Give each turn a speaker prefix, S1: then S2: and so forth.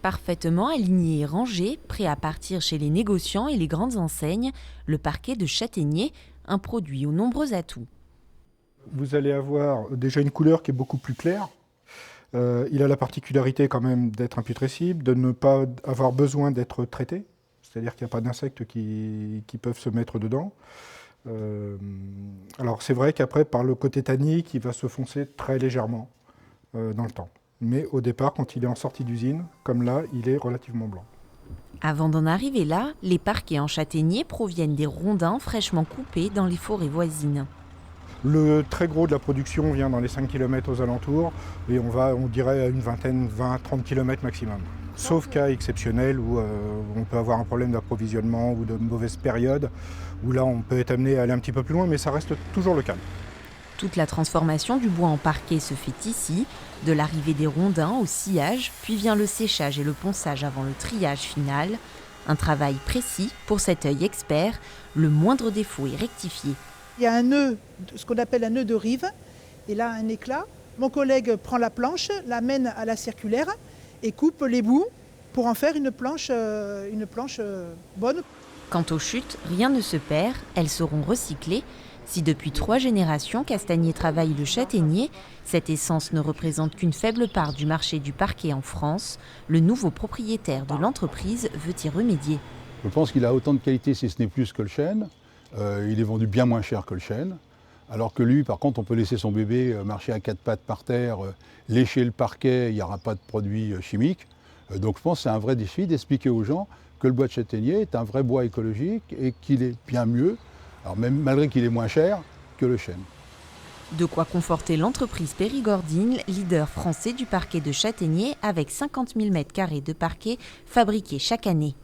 S1: Parfaitement aligné et rangé, prêt à partir chez les négociants et les grandes enseignes, le parquet de châtaignier, un produit aux nombreux atouts.
S2: Vous allez avoir déjà une couleur qui est beaucoup plus claire. Il a la particularité quand même d'être imputrescible, de ne pas avoir besoin d'être traité, c'est-à-dire qu'il n'y a pas d'insectes qui peuvent se mettre dedans. Alors c'est vrai qu'après, par le côté tannique, il va se foncer très légèrement dans le temps. Mais au départ, quand il est en sortie d'usine, comme là, il est relativement blanc.
S1: Avant d'en arriver là, les parquets en châtaignier proviennent des rondins fraîchement coupés dans les forêts voisines.
S2: Le très gros de la production vient dans les 5 km aux alentours et on dirait à une vingtaine, 20-30 km maximum. Sauf cas exceptionnel où on peut avoir un problème d'approvisionnement ou de mauvaise période, où là on peut être amené à aller un petit peu plus loin, mais ça reste toujours le cas.
S1: Toute la transformation du bois en parquet se fait ici, de l'arrivée des rondins au sciage, puis vient le séchage et le ponçage avant le triage final. Un travail précis pour cet œil expert, le moindre défaut est rectifié.
S3: Il y a un nœud, ce qu'on appelle un nœud de rive, et là un éclat. Mon collègue prend la planche, l'amène à la circulaire et coupe les bouts pour en faire une planche bonne.
S1: Quant aux chutes, rien ne se perd, elles seront recyclées. Si depuis 3 générations Castagnier travaille le châtaignier, cette essence ne représente qu'une faible part du marché du parquet en France. Le nouveau propriétaire de l'entreprise veut y remédier.
S4: Je pense qu'il a autant de qualité, si ce n'est plus, que le chêne. Il est vendu bien moins cher que le chêne. Alors que lui, par contre, on peut laisser son bébé marcher à 4 pattes par terre, lécher le parquet, il n'y aura pas de produits chimiques. Donc je pense que c'est un vrai défi d'expliquer aux gens que le bois de châtaignier est un vrai bois écologique et qu'il est bien mieux, alors même malgré qu'il est moins cher, que le chêne.
S1: De quoi conforter l'entreprise Périgordine, leader français du parquet de châtaignier avec 50 000 m² de parquet fabriqués chaque année.